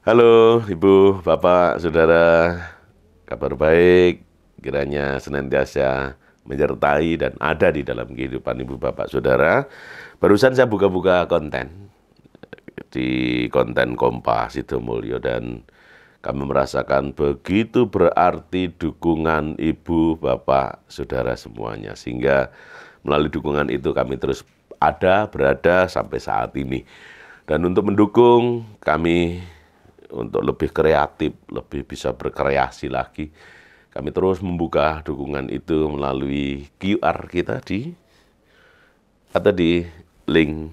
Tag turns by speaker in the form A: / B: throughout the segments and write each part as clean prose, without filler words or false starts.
A: Halo Ibu, Bapak, Saudara, kabar baik, kiranya senantiasa menyertai dan ada di dalam kehidupan Ibu, Bapak, Saudara. Barusan saya buka-buka konten di konten Kompas Sidomulyo dan kami merasakan begitu berarti dukungan Ibu, Bapak, Saudara semuanya. Sehingga melalui dukungan itu kami terus berada sampai saat ini. Dan untuk mendukung kami untuk lebih kreatif, lebih bisa berkreasi lagi, kami terus membuka dukungan itu melalui QR kita atau di link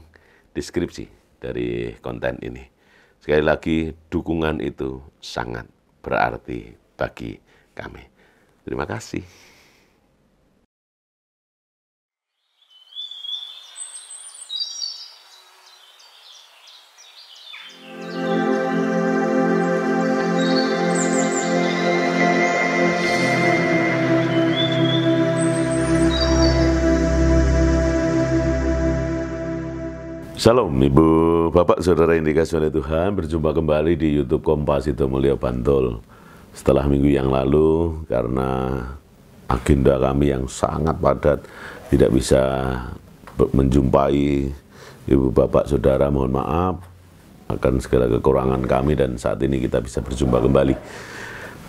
A: deskripsi dari konten ini. Sekali lagi, dukungan itu sangat berarti bagi kami. Terima kasih. Shalom Ibu, Bapak, Saudara yang dikasihi oleh Tuhan, berjumpa kembali di YouTube Kompas Sidomulyo Bantul. Setelah minggu yang lalu, karena agenda kami yang sangat padat, tidak bisa menjumpai Ibu, Bapak, Saudara, mohon maaf akan segala kekurangan kami dan saat ini kita bisa berjumpa kembali.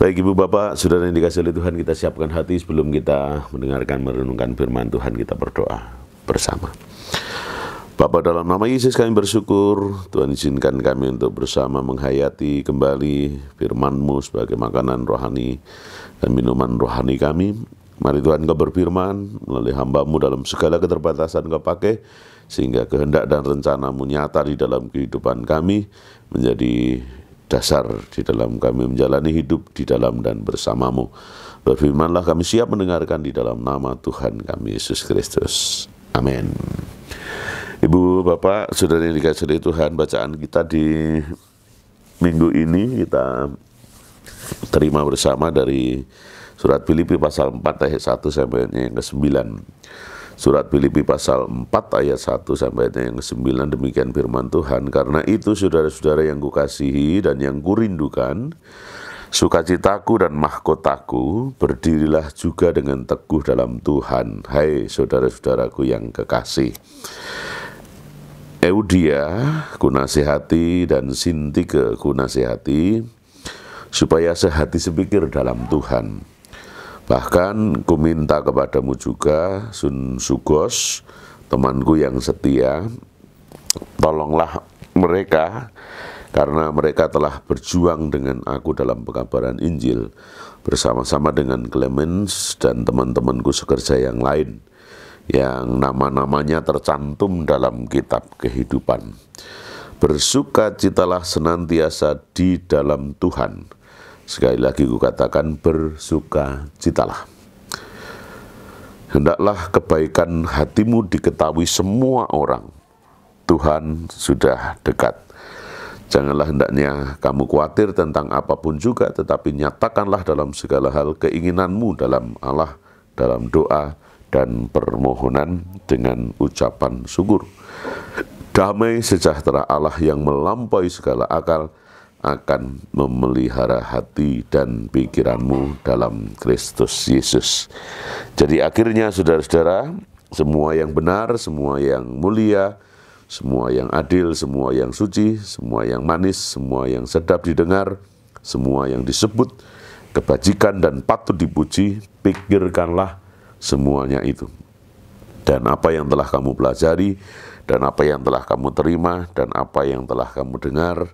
A: Baik Ibu, Bapak, Saudara yang dikasihi oleh Tuhan, kita siapkan hati sebelum kita mendengarkan merenungkan firman Tuhan, kita berdoa bersama. Bapa, dalam nama Yesus kami bersyukur, Tuhan izinkan kami untuk bersama menghayati kembali firman-Mu sebagai makanan rohani dan minuman rohani kami. Mari Tuhan Kau berfirman melalui hamba-Mu dalam segala keterbatasan Kau pakai, sehingga kehendak dan rencana-Mu nyata di dalam kehidupan kami, menjadi dasar di dalam kami menjalani hidup di dalam dan bersama-Mu. Berfirmanlah, kami siap mendengarkan di dalam nama Tuhan kami Yesus Kristus. Amin. Ibu, Bapak, Saudara yang dikasihi oleh Tuhan, bacaan kita di minggu ini kita terima bersama dari surat Filipi pasal 4 ayat 1 sampai yang ke-9. Surat Filipi pasal 4 ayat 1 sampai yang ke-9, demikian firman Tuhan. Karena itu saudara-saudara yang kukasihi dan yang kurindukan, sukacitaku dan mahkotaku, berdirilah juga dengan teguh dalam Tuhan, hai saudara-saudaraku yang kekasih. Eudia kunasihati dan Sintike kunasihati, supaya sehati sepikir dalam Tuhan. Bahkan kuminta kepadamu juga, Sugos, temanku yang setia, tolonglah mereka, karena mereka telah berjuang dengan aku dalam pengabaran Injil, bersama-sama dengan Clemens dan teman-temanku sekerja yang lain, yang nama-namanya tercantum dalam kitab kehidupan. Bersukacitalah senantiasa di dalam Tuhan. Sekali lagi kukatakan, bersukacitalah. Hendaklah kebaikan hatimu diketahui semua orang. Tuhan sudah dekat. Janganlah hendaknya kamu khawatir tentang apapun juga, tetapi nyatakanlah dalam segala hal keinginanmu dalam Allah, dalam doa dan permohonan dengan ucapan syukur. Damai sejahtera Allah yang melampaui segala akal akan memelihara hati dan pikiranmu dalam Kristus Yesus. Jadi akhirnya saudara-saudara, semua yang benar, semua yang mulia, semua yang adil, semua yang suci, semua yang manis, semua yang sedap didengar, semua yang disebut kebajikan dan patut dipuji, pikirkanlah semuanya itu. Dan apa yang telah kamu pelajari, dan apa yang telah kamu terima, dan apa yang telah kamu dengar,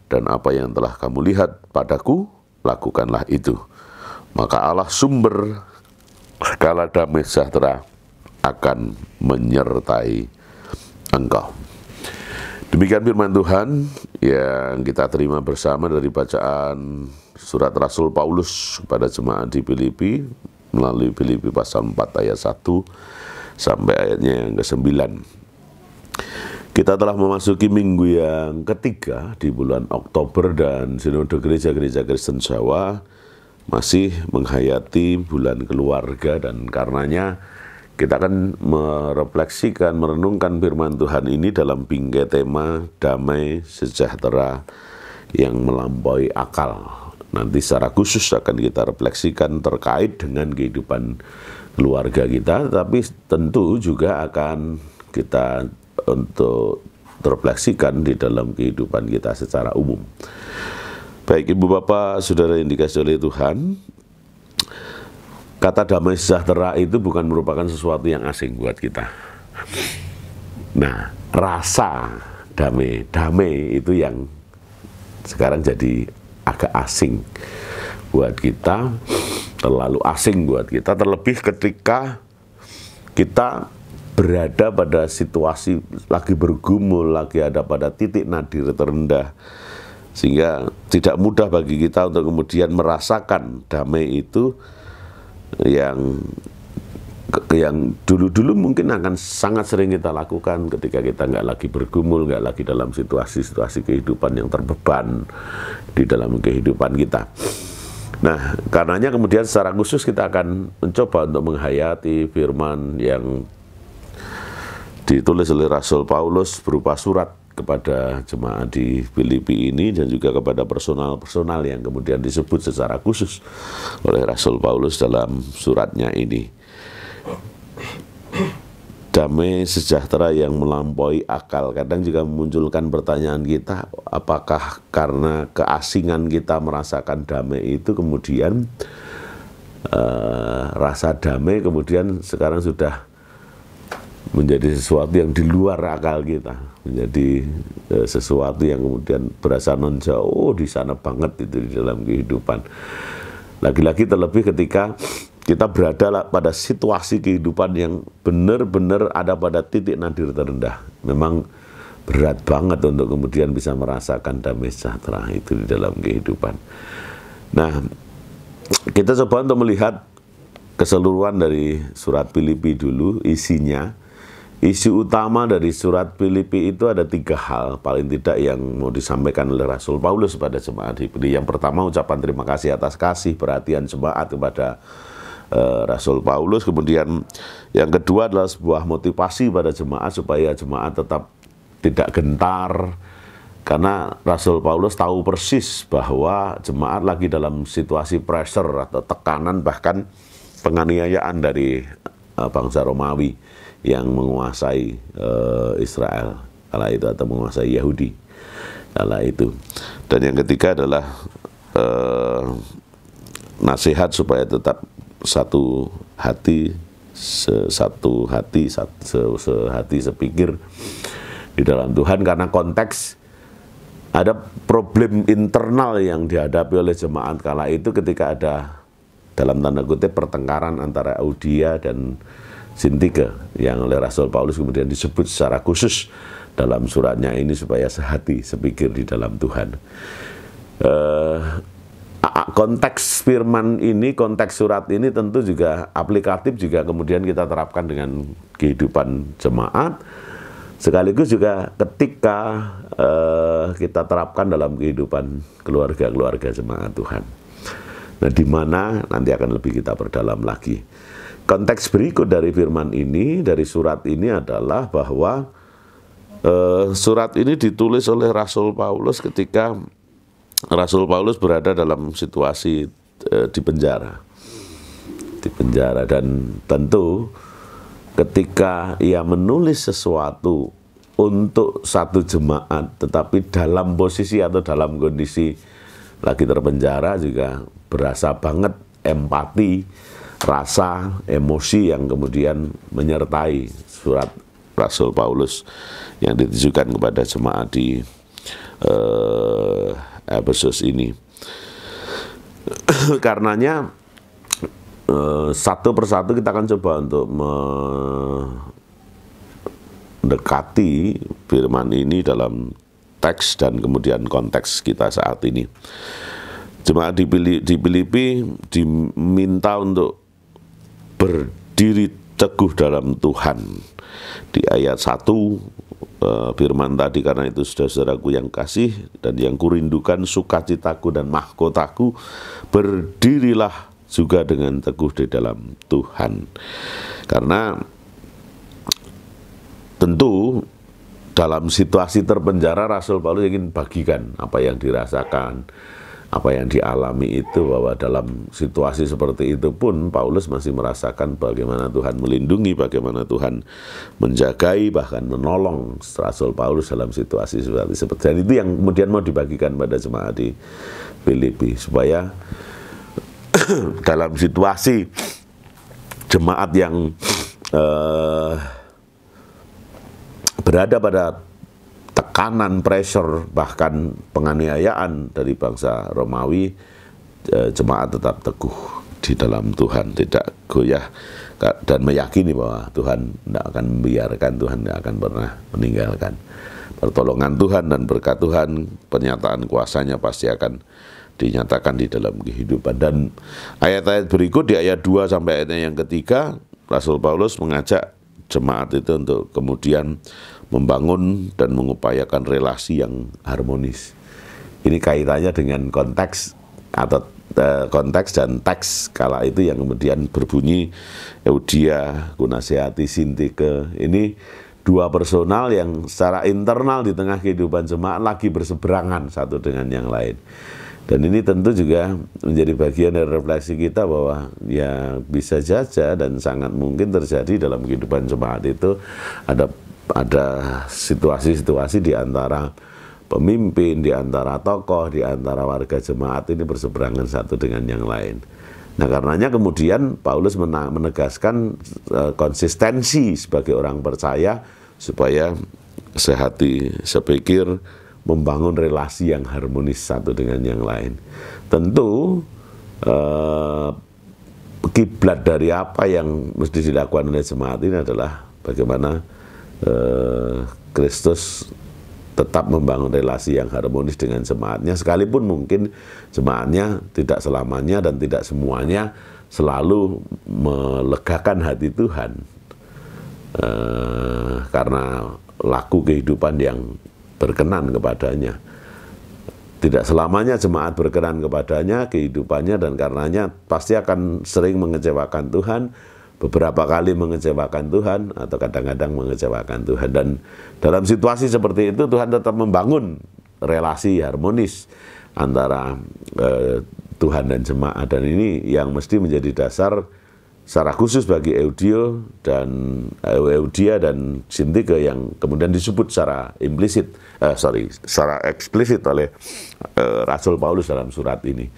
A: dan apa yang telah kamu lihat padaku, lakukanlah itu. Maka Allah sumber segala damai sejahtera akan menyertai engkau. Demikian firman Tuhan yang kita terima bersama dari bacaan surat Rasul Paulus kepada jemaat di Filipi, melalui Filipi pasal 4 ayat 1 sampai ayatnya yang ke-9. Kita telah memasuki minggu yang ketiga di bulan Oktober, dan Sinode Gereja-Gereja Kristen Jawa masih menghayati bulan keluarga, dan karenanya kita akan merefleksikan, merenungkan firman Tuhan ini dalam bingkai tema damai sejahtera yang melampaui akal. Nanti secara khusus akan kita refleksikan terkait dengan kehidupan keluarga kita, tapi tentu juga akan kita untuk refleksikan di dalam kehidupan kita secara umum. Baik Ibu Bapak, Saudara yang dikasihi oleh Tuhan, kata damai sejahtera itu bukan merupakan sesuatu yang asing buat kita. Nah, rasa damai itu yang sekarang jadi agak asing buat kita, terlalu asing buat kita, terlebih ketika kita berada pada situasi lagi bergumul, lagi ada pada titik nadir terendah, sehingga tidak mudah bagi kita untuk kemudian merasakan damai itu yang dulu-dulu mungkin akan sangat sering kita lakukan ketika kita nggak lagi bergumul, nggak lagi dalam situasi-situasi kehidupan yang terbeban di dalam kehidupan kita. Nah, karenanya kemudian secara khusus kita akan mencoba untuk menghayati firman yang ditulis oleh Rasul Paulus berupa surat kepada jemaat di Filipi ini, dan juga kepada personal-personal yang kemudian disebut secara khusus oleh Rasul Paulus dalam suratnya ini. Damai sejahtera yang melampaui akal kadang juga memunculkan pertanyaan kita, apakah karena keasingan kita merasakan damai itu kemudian rasa damai kemudian sekarang sudah menjadi sesuatu yang di luar akal kita, menjadi sesuatu yang kemudian berasa non jauh di sana banget itu di dalam kehidupan. Lagi-lagi terlebih ketika kita berada pada situasi kehidupan yang benar-benar ada pada titik nadir terendah. Memang berat banget untuk kemudian bisa merasakan damai sejahtera itu di dalam kehidupan. Nah, kita coba untuk melihat keseluruhan dari surat Filipi dulu, isinya. Isi utama dari surat Filipi itu ada 3 hal, paling tidak yang mau disampaikan oleh Rasul Paulus pada jemaat Filipi. Yang pertama, ucapan terima kasih atas kasih perhatian jemaat kepada Rasul Paulus. Kemudian yang kedua adalah sebuah motivasi pada jemaat supaya jemaat tetap tidak gentar, karena Rasul Paulus tahu persis bahwa jemaat lagi dalam situasi pressure atau tekanan, bahkan penganiayaan dari bangsa Romawi yang menguasai Israel kala itu, atau menguasai Yahudi kala itu. Dan yang ketiga adalah nasihat supaya tetap satu hati, sehati sepikir di dalam Tuhan, karena konteks ada problem internal yang dihadapi oleh jemaat kala itu ketika ada dalam tanda kutip pertengkaran antara Euodia dan Sintike, yang oleh Rasul Paulus kemudian disebut secara khusus dalam suratnya ini supaya sehati sepikir di dalam Tuhan. Konteks firman ini, konteks surat ini tentu juga aplikatif juga kemudian kita terapkan dengan kehidupan jemaat, sekaligus juga ketika kita terapkan dalam kehidupan keluarga-keluarga jemaat Tuhan. Nah, di mana nanti akan lebih kita perdalam lagi. Konteks berikut dari firman ini, dari surat ini adalah bahwa surat ini ditulis oleh Rasul Paulus ketika Rasul Paulus berada dalam situasi di penjara. Dan tentu ketika ia menulis sesuatu untuk satu jemaat, tetapi dalam posisi atau dalam kondisi lagi terpenjara, juga berasa banget empati, rasa, emosi yang kemudian menyertai surat Rasul Paulus yang ditujukan kepada jemaat di Efesus ini. Karenanya satu persatu kita akan coba untuk mendekati firman ini dalam teks dan kemudian konteks kita saat ini. Jemaat di Filipi diminta untuk berdiri teguh dalam Tuhan. Di ayat 1 firman tadi, karena itu saudara-saudaraku yang kasih dan yang kurindukan, sukacitaku dan mahkotaku, berdirilah juga dengan teguh di dalam Tuhan. Karena tentu dalam situasi terpenjara Rasul Paulus ingin bagikan apa yang dirasakan, apa yang dialami itu, bahwa dalam situasi seperti itu pun Paulus masih merasakan bagaimana Tuhan melindungi, bagaimana Tuhan menjagai, bahkan menolong Rasul Paulus dalam situasi seperti itu. Dan itu yang kemudian mau dibagikan pada jemaat di Filipi, supaya dalam situasi jemaat yang berada pada tekanan, pressure, bahkan penganiayaan dari bangsa Romawi, jemaat tetap teguh di dalam Tuhan, tidak goyah, dan meyakini bahwa Tuhan tidak akan membiarkan, Tuhan tidak akan pernah meninggalkan. Pertolongan Tuhan dan berkat Tuhan, pernyataan kuasanya pasti akan dinyatakan di dalam kehidupan. Dan ayat-ayat berikut di ayat 2 sampai ayatnya yang ketiga, Rasul Paulus mengajak jemaat itu untuk kemudian membangun dan mengupayakan relasi yang harmonis. Ini kaitannya dengan konteks atau konteks dan teks kala itu yang kemudian berbunyi, Eudia, kunasehati Sintike. Ini dua personal yang secara internal di tengah kehidupan jemaat lagi berseberangan satu dengan yang lain. Dan ini tentu juga menjadi bagian dari refleksi kita bahwa ya bisa saja dan sangat mungkin terjadi dalam kehidupan jemaat itu ada situasi-situasi di antara pemimpin, di antara tokoh, di antara warga jemaat ini berseberangan satu dengan yang lain. Nah, karenanya kemudian Paulus menegaskan konsistensi sebagai orang percaya supaya sehati, sepikir, membangun relasi yang harmonis satu dengan yang lain. Tentu kiblat dari apa yang mesti dilakukan oleh jemaat ini adalah bagaimana Kristus tetap membangun relasi yang harmonis dengan jemaatnya, sekalipun mungkin jemaatnya tidak selamanya dan tidak semuanya selalu melegakan hati Tuhan karena laku kehidupan yang berkenan kepadanya. Tidak selamanya jemaat berkenan kepadanya kehidupannya, dan karenanya pasti akan sering mengecewakan Tuhan, beberapa kali mengecewakan Tuhan, atau kadang-kadang mengecewakan Tuhan. Dan dalam situasi seperti itu Tuhan tetap membangun relasi harmonis antara Tuhan dan jemaat. Dan ini yang mesti menjadi dasar secara khusus bagi Eudia dan Sintike yang kemudian disebut secara secara eksplisit oleh Rasul Paulus dalam surat ini.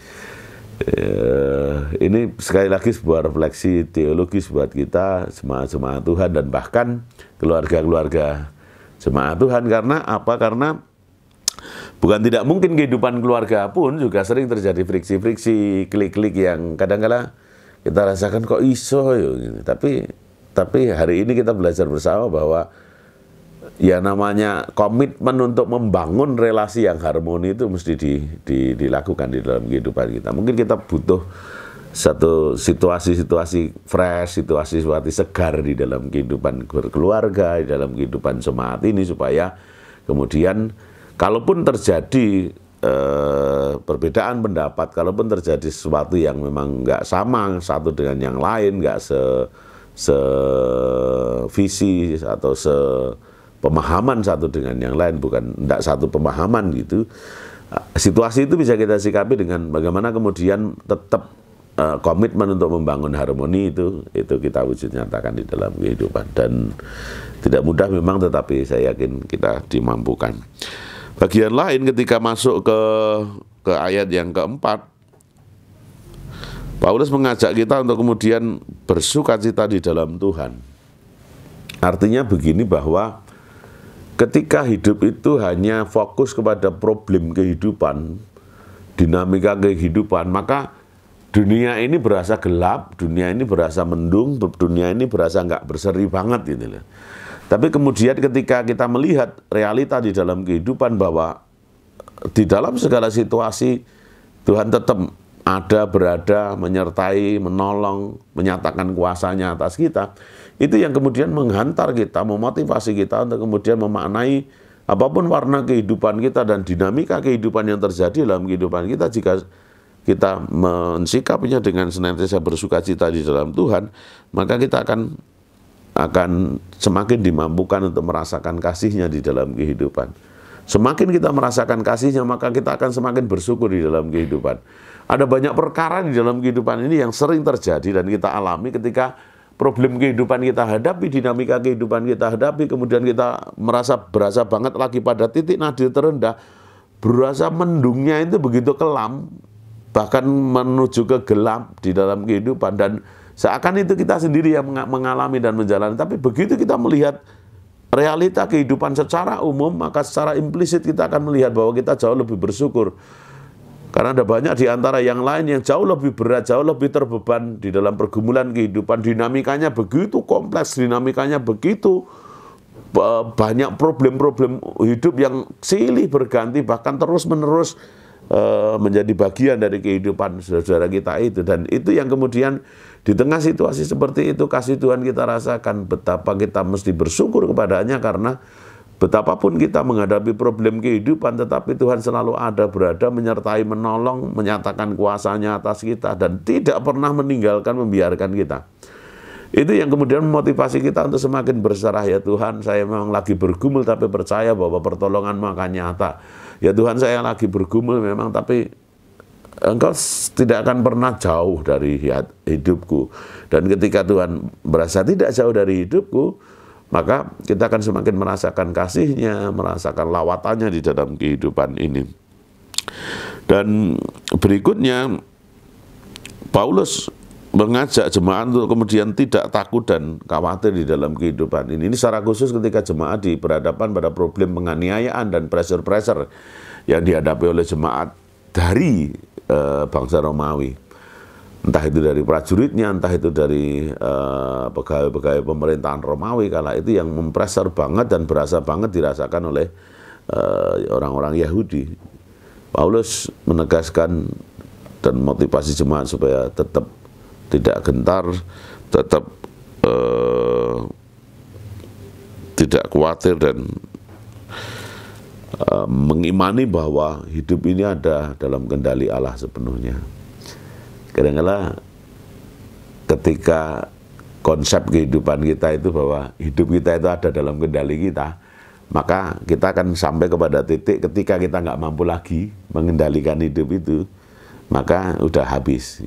A: Ini sekali lagi sebuah refleksi teologis buat kita, jemaat-jemaat Tuhan, dan bahkan keluarga-keluarga jemaat Tuhan. Karena apa? Karena bukan tidak mungkin kehidupan keluarga pun juga sering terjadi friksi-friksi, klik-klik yang kadang-kala kita rasakan kok iso ya, gitu. Tapi hari ini kita belajar bersama bahwa ya namanya komitmen untuk membangun relasi yang harmoni itu mesti dilakukan di dalam kehidupan kita. Mungkin kita butuh satu situasi-situasi fresh, situasi-situasi segar di dalam kehidupan berkeluarga, di dalam kehidupan jemaat ini, supaya kemudian kalaupun terjadi perbedaan pendapat, kalaupun terjadi sesuatu yang memang nggak sama satu dengan yang lain, nggak sevisi atau sepemahaman satu dengan yang lain, bukan nggak satu pemahaman gitu, situasi itu bisa kita sikapi dengan bagaimana kemudian tetap komitmen untuk membangun harmoni itu kita wujud nyatakan di dalam kehidupan. Dan tidak mudah memang, tetapi saya yakin kita dimampukan. Bagian lain ketika masuk ke ayat yang keempat, Paulus mengajak kita untuk kemudian bersukacita di dalam Tuhan. Artinya begini, bahwa ketika hidup itu hanya fokus kepada problem kehidupan, dinamika kehidupan, maka dunia ini berasa gelap, dunia ini berasa mendung, dunia ini berasa nggak berseri banget gitu loh. Tapi kemudian ketika kita melihat realita di dalam kehidupan, bahwa di dalam segala situasi Tuhan tetap ada, berada, menyertai, menolong, menyatakan kuasanya atas kita, itu yang kemudian menghantar kita, memotivasi kita untuk kemudian memaknai apapun warna kehidupan kita dan dinamika kehidupan yang terjadi dalam kehidupan kita. Jika kita mensikapinya dengan senantiasa bersukacita di dalam Tuhan, maka kita akan akan semakin dimampukan untuk merasakan kasih-Nya di dalam kehidupan. Semakin kita merasakan kasih-Nya, maka kita akan semakin bersyukur di dalam kehidupan. Ada banyak perkara di dalam kehidupan ini yang sering terjadi dan kita alami ketika problem kehidupan kita hadapi, dinamika kehidupan kita hadapi, kemudian kita berasa banget lagi pada titik nadir terendah, berasa mendungnya itu begitu kelam, bahkan menuju ke gelap di dalam kehidupan, dan seakan itu kita sendiri yang mengalami dan menjalani. Tapi begitu kita melihat realita kehidupan secara umum, maka secara implisit kita akan melihat bahwa kita jauh lebih bersyukur. Karena ada banyak di antara yang lain yang jauh lebih berat, jauh lebih terbeban di dalam pergumulan kehidupan. Dinamikanya begitu kompleks, dinamikanya begitu banyak problem-problem hidup yang silih berganti, bahkan terus-menerus menjadi bagian dari kehidupan saudara kita itu. Dan itu yang kemudian di tengah situasi seperti itu, kasih Tuhan kita rasakan betapa kita mesti bersyukur kepadanya, karena betapapun kita menghadapi problem kehidupan, tetapi Tuhan selalu ada, berada, menyertai, menolong, menyatakan kuasa-Nya atas kita, dan tidak pernah meninggalkan, membiarkan kita. Itu yang kemudian memotivasi kita untuk semakin berserah. Ya Tuhan, saya memang lagi bergumul, tapi percaya bahwa pertolongan-Mu akan nyata. Ya Tuhan, saya lagi bergumul memang, tapi Engkau tidak akan pernah jauh dari hidupku. Dan ketika Tuhan berasa tidak jauh dari hidupku, maka kita akan semakin merasakan kasih-Nya, merasakan lawatannya di dalam kehidupan ini. Dan berikutnya, Paulus mengajak jemaat untuk kemudian tidak takut dan khawatir di dalam kehidupan ini. Ini secara khusus ketika jemaat berhadapan pada problem penganiayaan dan pressure-pressure yang dihadapi oleh jemaat dari bangsa Romawi. Entah itu dari prajuritnya, entah itu dari pegawai-pegawai pemerintahan Romawi kala itu, yang mempressure banget dan berasa banget dirasakan oleh orang-orang Yahudi. Paulus menegaskan dan motivasi jemaat supaya tetap tidak gentar, tetap tidak khawatir, dan mengimani bahwa hidup ini ada dalam kendali Allah sepenuhnya. Kadang-kadang ketika konsep kehidupan kita itu bahwa hidup kita itu ada dalam kendali kita, maka kita akan sampai kepada titik ketika kita nggak mampu lagi mengendalikan hidup itu, maka udah habis.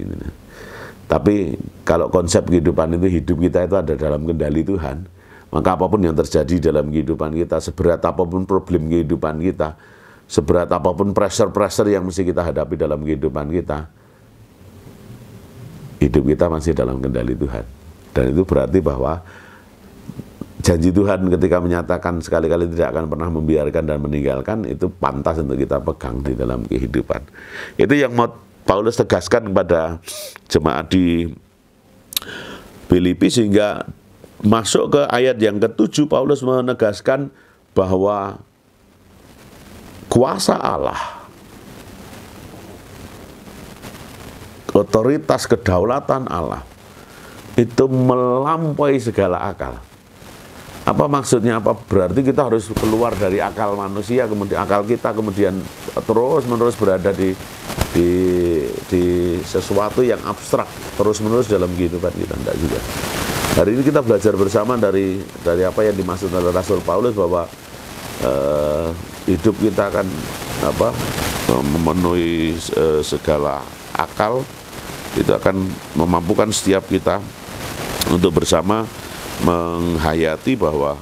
A: Tapi kalau konsep kehidupan itu, hidup kita itu ada dalam kendali Tuhan, maka apapun yang terjadi dalam kehidupan kita, seberat apapun problem kehidupan kita, seberat apapun pressure-pressure yang mesti kita hadapi dalam kehidupan kita, hidup kita masih dalam kendali Tuhan. Dan itu berarti bahwa janji Tuhan ketika menyatakan sekali-kali tidak akan pernah membiarkan dan meninggalkan, itu pantas untuk kita pegang di dalam kehidupan. Itu yang mau Paulus tegaskan kepada jemaat di Filipi, sehingga masuk ke ayat yang ke-7, Paulus menegaskan bahwa kuasa Allah, otoritas kedaulatan Allah itu melampaui segala akal. Apa maksudnya? Apa berarti kita harus keluar dari akal manusia, kemudian akal kita kemudian terus-menerus berada di sesuatu yang abstrak terus-menerus dalam kehidupan kita? Tidak juga. Hari ini kita belajar bersama dari apa yang dimaksud oleh Rasul Paulus, bahwa hidup kita akan memenuhi segala akal. Itu akan memampukan setiap kita untuk bersama menghayati bahwa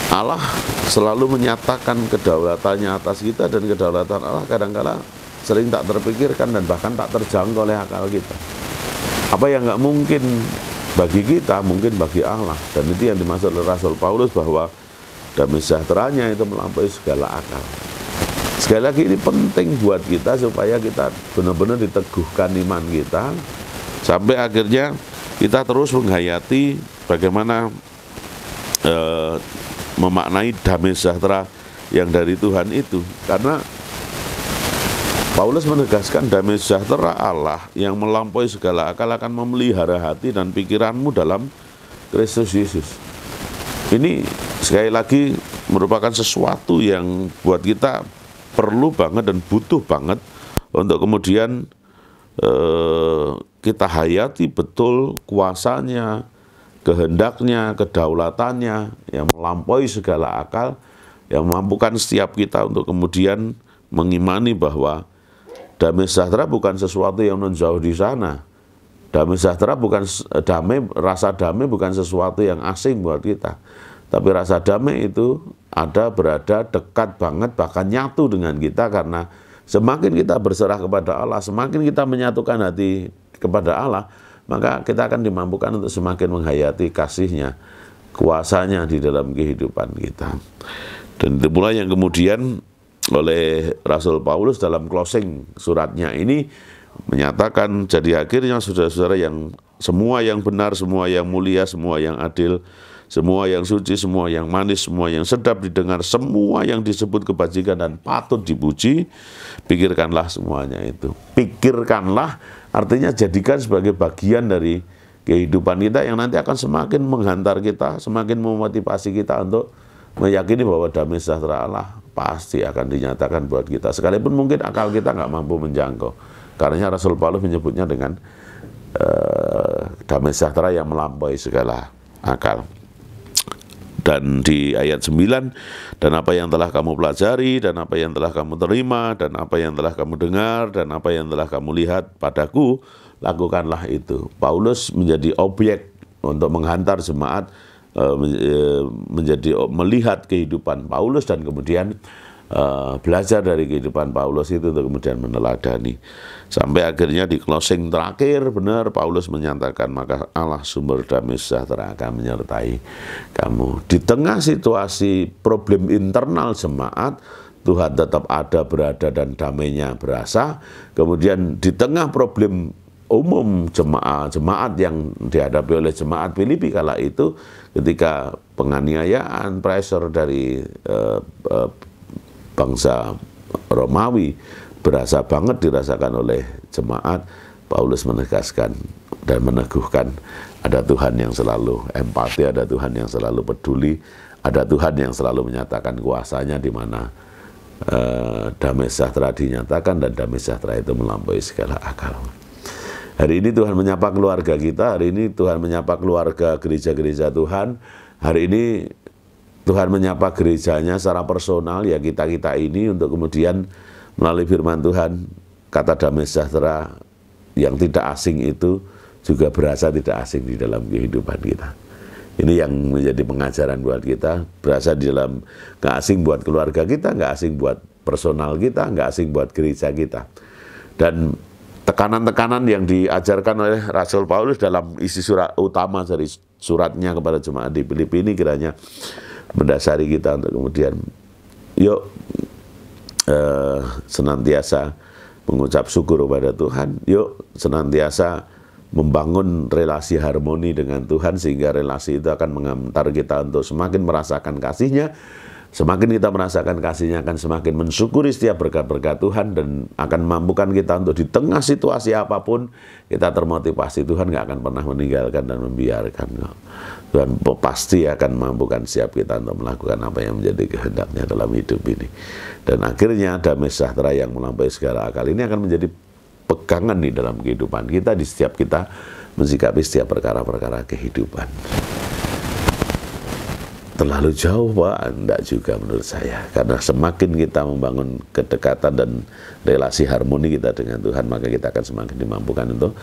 A: Allah selalu menyatakan kedaulatannya atas kita, dan kedaulatan Allah kadang-kala sering tak terpikirkan dan bahkan tak terjangkau oleh akal kita. Apa yang nggak mungkin bagi kita, mungkin bagi Allah. Dan itu yang dimaksud oleh Rasul Paulus, bahwa damai sejahteranya itu melampaui segala akal. Sekali lagi, ini penting buat kita supaya kita benar-benar diteguhkan iman kita, sampai akhirnya kita terus menghayati bagaimana memaknai damai sejahtera yang dari Tuhan itu. Karena Paulus menegaskan damai sejahtera Allah yang melampaui segala akal akan memelihara hati dan pikiranmu dalam Kristus Yesus. Ini sekali lagi merupakan sesuatu yang buat kita perlu banget dan butuh banget untuk kemudian kita hayati betul kuasanya, kehendaknya, kedaulatannya yang melampaui segala akal, yang memampukan setiap kita untuk kemudian mengimani bahwa damai sejahtera bukan sesuatu yang menjauh di sana. Damai sejahtera bukan rasa damai bukan sesuatu yang asing buat kita. Tapi rasa damai itu berada dekat banget, bahkan nyatu dengan kita, karena semakin kita berserah kepada Allah, semakin kita menyatukan hati kepada Allah, maka kita akan dimampukan untuk semakin menghayati kasih-Nya, kuasanya di dalam kehidupan kita. Dan itu pula yang kemudian oleh Rasul Paulus dalam closing suratnya ini menyatakan, jadi akhirnya saudara-saudara yang semua yang benar, semua yang mulia, semua yang adil, semua yang suci, semua yang manis, semua yang sedap didengar, semua yang disebut kebajikan dan patut dipuji, pikirkanlah semuanya itu. Pikirkanlah artinya jadikan sebagai bagian dari kehidupan kita yang nanti akan semakin menghantar kita, semakin memotivasi kita untuk meyakini bahwa damai sejahtera Allah pasti akan dinyatakan buat kita, sekalipun mungkin akal kita nggak mampu menjangkau. Karena Rasul Paulus menyebutnya dengan damai sejahtera yang melampaui segala akal. Dan di ayat 9, dan apa yang telah kamu pelajari, dan apa yang telah kamu terima, dan apa yang telah kamu dengar, dan apa yang telah kamu lihat padaku, lakukanlah itu. Paulus menjadi objek untuk menghantar jemaat menjadi melihat kehidupan Paulus dan kemudian belajar dari kehidupan Paulus itu untuk kemudian meneladani. Sampai akhirnya di closing terakhir benar Paulus menyatakan, maka Allah sumber damai sejahtera akan menyertai kamu. Di tengah situasi problem internal jemaat, Tuhan tetap ada, berada, dan damainya berasa. Kemudian di tengah problem umum jemaat yang dihadapi oleh jemaat Filipi kala itu, ketika penganiayaan, pressure dari bangsa Romawi berasa banget dirasakan oleh jemaat, Paulus menegaskan dan meneguhkan ada Tuhan yang selalu empati, ada Tuhan yang selalu peduli, ada Tuhan yang selalu menyatakan kuasanya, di mana damai sejahtera dinyatakan, dan damai sejahtera itu melampaui segala akal. Hari ini Tuhan menyapa keluarga kita, hari ini Tuhan menyapa keluarga gereja-gereja Tuhan, hari ini Tuhan menyapa gerejanya secara personal, ya kita-kita ini, untuk kemudian melalui firman Tuhan, kata damai sejahtera yang tidak asing itu juga berasa tidak asing di dalam kehidupan kita. Ini yang menjadi pengajaran buat kita, berasa di dalam, nggak asing buat keluarga kita, nggak asing buat personal kita, nggak asing buat gereja kita. Dan tekanan-tekanan yang diajarkan oleh Rasul Paulus dalam isi surat utama dari suratnya kepada jemaat di Filipi ini kiranya mendasari kita untuk kemudian yuk senantiasa mengucap syukur kepada Tuhan, yuk senantiasa membangun relasi harmoni dengan Tuhan, sehingga relasi itu akan mengantar kita untuk semakin merasakan kasih-Nya. Semakin kita merasakan kasih-Nya, akan semakin mensyukuri setiap berkat-berkat Tuhan, dan akan memampukan kita untuk di tengah situasi apapun kita termotivasi. Tuhan nggak akan pernah meninggalkan dan membiarkan. Tuhan pasti akan memampukan setiap kita untuk melakukan apa yang menjadi kehendak-Nya dalam hidup ini. Dan akhirnya damai sejahtera yang melampaui segala akal ini akan menjadi pegangan di dalam kehidupan kita, di setiap kita mensikapi setiap perkara-perkara kehidupan. Terlalu jauh, Pak? Enggak juga menurut saya. Karena semakin kita membangun kedekatan dan relasi harmoni kita dengan Tuhan, maka kita akan semakin dimampukan untuk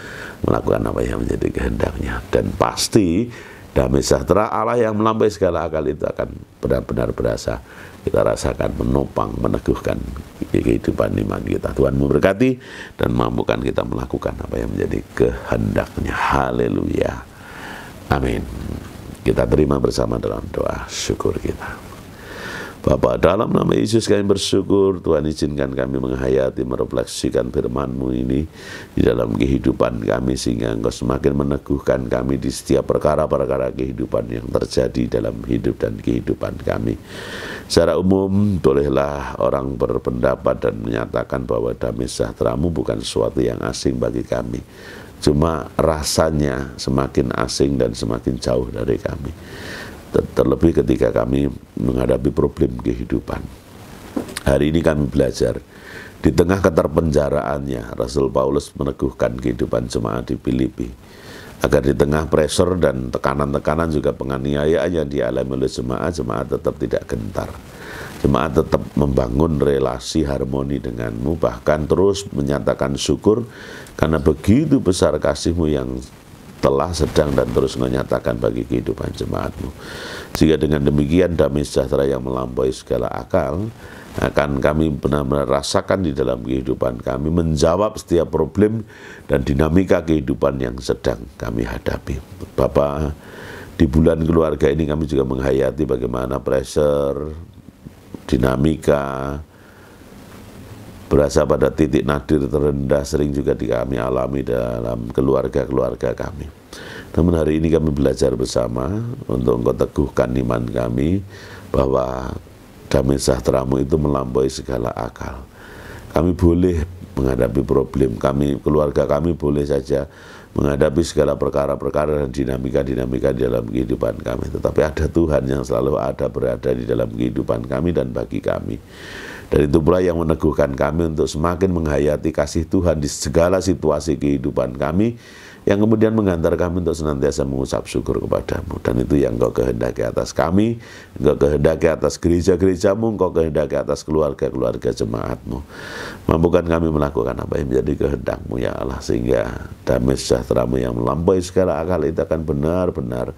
A: melakukan apa yang menjadi kehendak-Nya. Dan pasti damai sejahtera Allah yang melampaui segala akal itu akan benar-benar berasa kita rasakan, menopang, meneguhkan kehidupan iman kita. Tuhan memberkati dan memampukan kita melakukan apa yang menjadi kehendak-Nya. Haleluya. Amin. Kita terima bersama dalam doa syukur kita. Bapa, dalam nama Yesus kami bersyukur, Tuhan izinkan kami menghayati, merefleksikan firman-Mu ini di dalam kehidupan kami, sehingga Engkau semakin meneguhkan kami di setiap perkara-perkara kehidupan yang terjadi dalam hidup dan kehidupan kami. Secara umum, bolehlah orang berpendapat dan menyatakan bahwa damai sejahtera-Mu bukan sesuatu yang asing bagi kami. Cuma rasanya semakin asing dan semakin jauh dari kami. Terlebih ketika kami menghadapi problem kehidupan. Hari ini kami belajar, di tengah keterpenjaraannya, Rasul Paulus meneguhkan kehidupan jemaat di Filipi, agar di tengah pressure dan tekanan-tekanan juga penganiayaan yang dialami oleh jemaat, jemaat tetap tidak gentar. Jemaat tetap membangun relasi harmoni denganmu, bahkan terus menyatakan syukur karena begitu besar kasih-Mu yang telah, sedang, dan terus menyatakan bagi kehidupan jemaat-Mu. Sehingga dengan demikian damai sejahtera yang melampaui segala akal akan kami benar-benar rasakan di dalam kehidupan kami, menjawab setiap problem dan dinamika kehidupan yang sedang kami hadapi. Bapak, di bulan keluarga ini kami juga menghayati bagaimana pressure, dinamika, berasa pada titik nadir terendah sering juga kami alami dalam keluarga-keluarga kami. Namun hari ini kami belajar bersama untuk Engkau teguhkan iman kami bahwa damai sejahtera-Mu itu melampaui segala akal. Kami boleh menghadapi problem, keluarga kami boleh saja menghadapi segala perkara-perkara dan dinamika-dinamika di dalam kehidupan kami. Tetapi ada Tuhan yang selalu berada di dalam kehidupan kami dan bagi kami. Dan itu pula yang meneguhkan kami untuk semakin menghayati kasih Tuhan di segala situasi kehidupan kami, yang kemudian menghantar kami untuk senantiasa mengucap syukur kepada-Mu. Dan itu yang Engkau kehendaki atas kami, Engkau kehendaki atas gereja-gereja-Mu, Engkau kehendaki atas keluarga-keluarga jemaat-Mu. Mampukan kami melakukan apa yang menjadi kehendak-Mu ya Allah, sehingga damai sejahtera-Mu yang melampaui segala akal itu akan benar-benar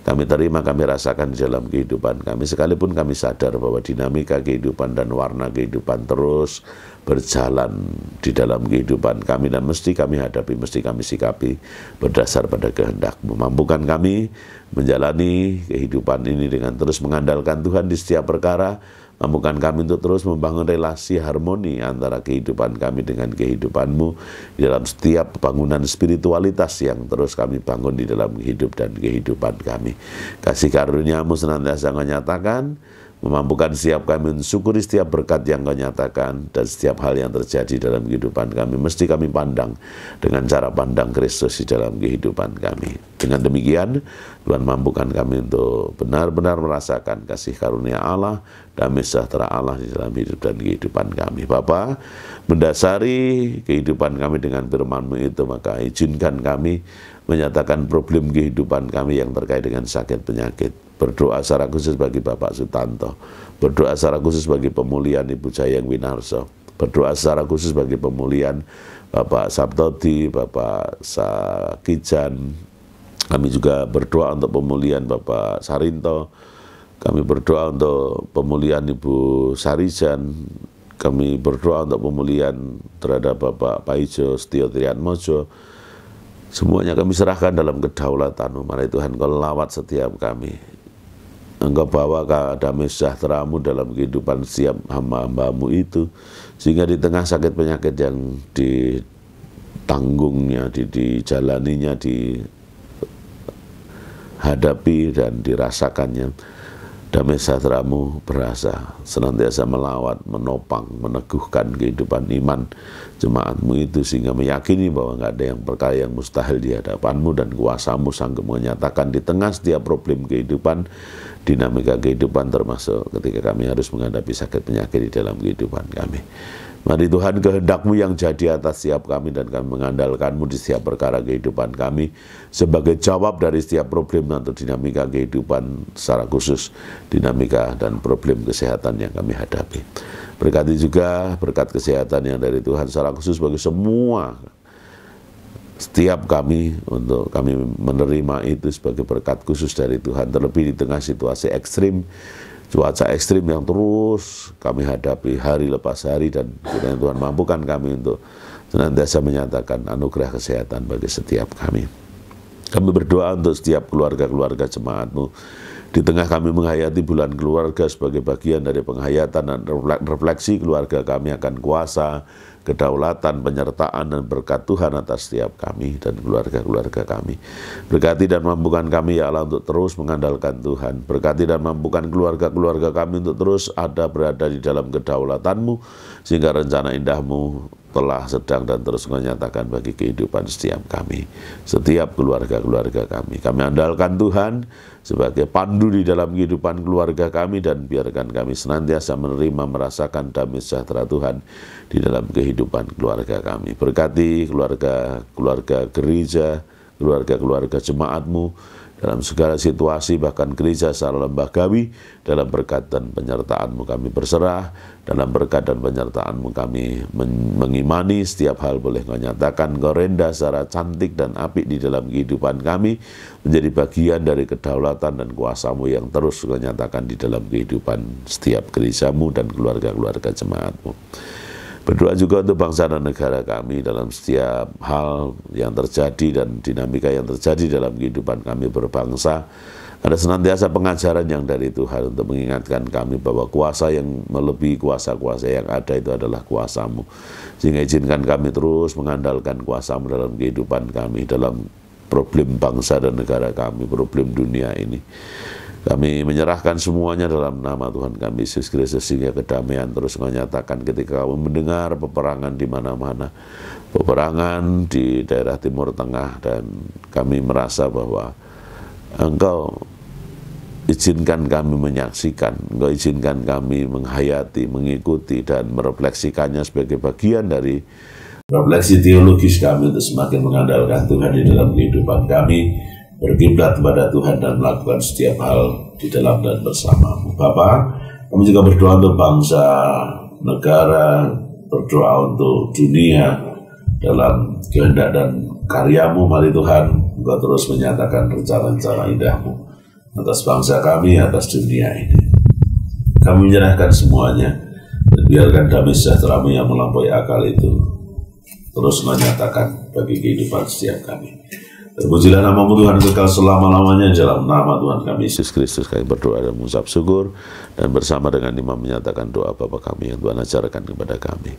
A: kami terima, kami rasakan di dalam kehidupan kami, sekalipun kami sadar bahwa dinamika kehidupan dan warna kehidupan terus berjalan di dalam kehidupan kami, dan mesti kami hadapi, mesti kami sikapi berdasar pada kehendak-Mu. Mampukan kami menjalani kehidupan ini dengan terus mengandalkan Tuhan di setiap perkara. Mampukan kami untuk terus membangun relasi harmoni antara kehidupan kami dengan kehidupan-Mu di dalam setiap bangunan spiritualitas yang terus kami bangun di dalam hidup dan kehidupan kami. Kasih karunia-Mu senantiasa menyatakan, memampukan setiap kami mensyukuri setiap berkat yang Kau nyatakan, dan setiap hal yang terjadi dalam kehidupan kami mesti kami pandang dengan cara pandang Kristus di dalam kehidupan kami. Dengan demikian, Tuhan mampukan kami untuk benar-benar merasakan kasih karunia Allah, damai sejahtera Allah di dalam hidup dan kehidupan kami. Bapa, mendasari kehidupan kami dengan firman-Mu itu, maka izinkan kami menyatakan problem kehidupan kami yang terkait dengan sakit penyakit. Berdoa secara khusus bagi Bapak Sutanto, berdoa secara khusus bagi pemulihan Ibu Jayeng Winarso, berdoa secara khusus bagi pemulihan Bapak Sabtodi, Bapak Sakijan. Kami juga berdoa untuk pemulihan Bapak Sarinto, kami berdoa untuk pemulihan Ibu Sarijan, kami berdoa untuk pemulihan terhadap Bapak Paijo Setio Triatmojo. Semuanya kami serahkan dalam kedaulatan-Mu. Mari Tuhan Kau lawat setiap kami. Engkau bawa damai sejahtera-Mu dalam kehidupan setiap hamba-hamba-Mu itu, sehingga di tengah sakit penyakit yang ditanggungnya, dijalaninya, dihadapi dan dirasakannya, damai sejahtera-Mu berasa senantiasa melawat, menopang, meneguhkan kehidupan iman jemaat-Mu itu, sehingga meyakini bahwa nggak ada yang perkara yang mustahil di hadapan-Mu, dan kuasa-Mu sanggup menyatakan di tengah setiap problem kehidupan, dinamika kehidupan, termasuk ketika kami harus menghadapi sakit penyakit di dalam kehidupan kami. Mari Tuhan, kehendak-Mu yang jadi atas setiap kami, dan kami mengandalkan-Mu di setiap perkara kehidupan kami sebagai jawab dari setiap problem atau dinamika kehidupan, secara khusus dinamika dan problem kesehatan yang kami hadapi. Berkati juga berkat kesehatan yang dari Tuhan secara khusus bagi semua, setiap kami, untuk kami menerima itu sebagai berkat khusus dari Tuhan, terlebih di tengah situasi ekstrim, cuaca ekstrim yang terus kami hadapi hari lepas hari, dan kiranya Tuhan mampukan kami untuk senantiasa menyatakan anugerah kesehatan bagi setiap kami. Kami berdoa untuk setiap keluarga-keluarga jemaat-Mu, di tengah kami menghayati bulan keluarga sebagai bagian dari penghayatan dan refleksi keluarga kami akan kuasa, kedaulatan, penyertaan, dan berkat Tuhan atas setiap kami dan keluarga-keluarga kami. Berkati dan mampukan kami ya Allah untuk terus mengandalkan Tuhan. Berkati dan mampukan keluarga-keluarga kami untuk terus berada di dalam kedaulatan-Mu, sehingga rencana indah-Mu telah, sedang, dan terus menyatakan bagi kehidupan setiap kami, setiap keluarga-keluarga kami. Kami andalkan Tuhan sebagai pandu di dalam kehidupan keluarga kami, dan biarkan kami senantiasa menerima, merasakan damai sejahtera Tuhan di dalam kehidupan keluarga kami. Berkati keluarga gereja, keluarga-keluarga jemaat-Mu, dalam segala situasi, bahkan gereja secara lembagawi, dalam berkat dan penyertaan-Mu kami berserah, dalam berkat dan penyertaan-Mu kami mengimani setiap hal boleh Engkau nyatakan, Engkau renda secara cantik dan apik di dalam kehidupan kami, menjadi bagian dari kedaulatan dan kuasa-Mu yang terus Engkau nyatakan di dalam kehidupan setiap gereja-Mu dan keluarga-keluarga jemaat-Mu. Berdoa juga untuk bangsa dan negara kami dalam setiap hal yang terjadi dan dinamika yang terjadi dalam kehidupan kami berbangsa. Ada senantiasa pengajaran yang dari Tuhan untuk mengingatkan kami bahwa kuasa yang melebihi kuasa-kuasa yang ada itu adalah kuasa-Mu. Sehingga izinkan kami terus mengandalkan kuasa-Mu dalam kehidupan kami, dalam problem bangsa dan negara kami, problem dunia ini. Kami menyerahkan semuanya dalam nama Tuhan kami Yesus Kristus, sehingga kedamaian terus menyatakan ketika kami mendengar peperangan di mana-mana, peperangan di daerah Timur Tengah, dan kami merasa bahwa Engkau izinkan kami menyaksikan, Engkau izinkan kami menghayati, mengikuti, dan merefleksikannya sebagai bagian dari refleksi teologis kami untuk semakin mengandalkan Tuhan di dalam kehidupan kami, berkiblat kepada Tuhan dan melakukan setiap hal di dalam dan bersama-Mu. Bapa, kami juga berdoa untuk bangsa, negara, berdoa untuk dunia dalam kehendak dan karya-Mu. Mari Tuhan, Engkau terus menyatakan rencana-rencana indah-Mu atas bangsa kami, atas dunia ini. Kami menyerahkan semuanya, dan biarkan damai sejahtera-Mu yang melampaui akal itu terus menyatakan bagi kehidupan setiap kami. Terpujilah nama-Mu Tuhan kekal selama-lamanya. Dalam nama Tuhan kami Yesus Kristus kami berdoa dan mengucap syukur, dan bersama dengan imam menyatakan doa Bapa kami yang Tuhan ajarkan kepada kami.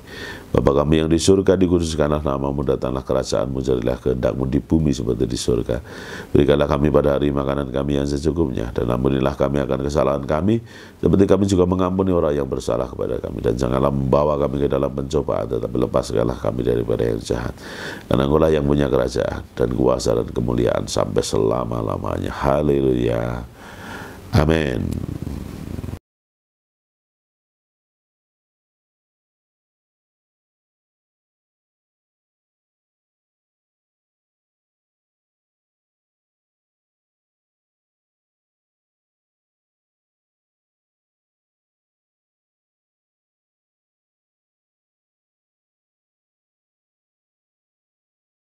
A: Bapa kami yang di surga, dikuduskanlah nama-Mu, datanglah kerajaan-Mu, jadilah kehendak-Mu di bumi seperti di surga. Berikanlah kami pada hari makanan kami yang secukupnya, dan ampunilah kami akan kesalahan kami, seperti kami juga mengampuni orang yang bersalah kepada kami. Dan janganlah membawa kami ke dalam pencobaan, tetapi lepaskanlah kami daripada yang jahat. Karena Engkau lah yang punya kerajaan dan kuasa dan kemuliaan sampai selama-lamanya. Haleluya. Amin.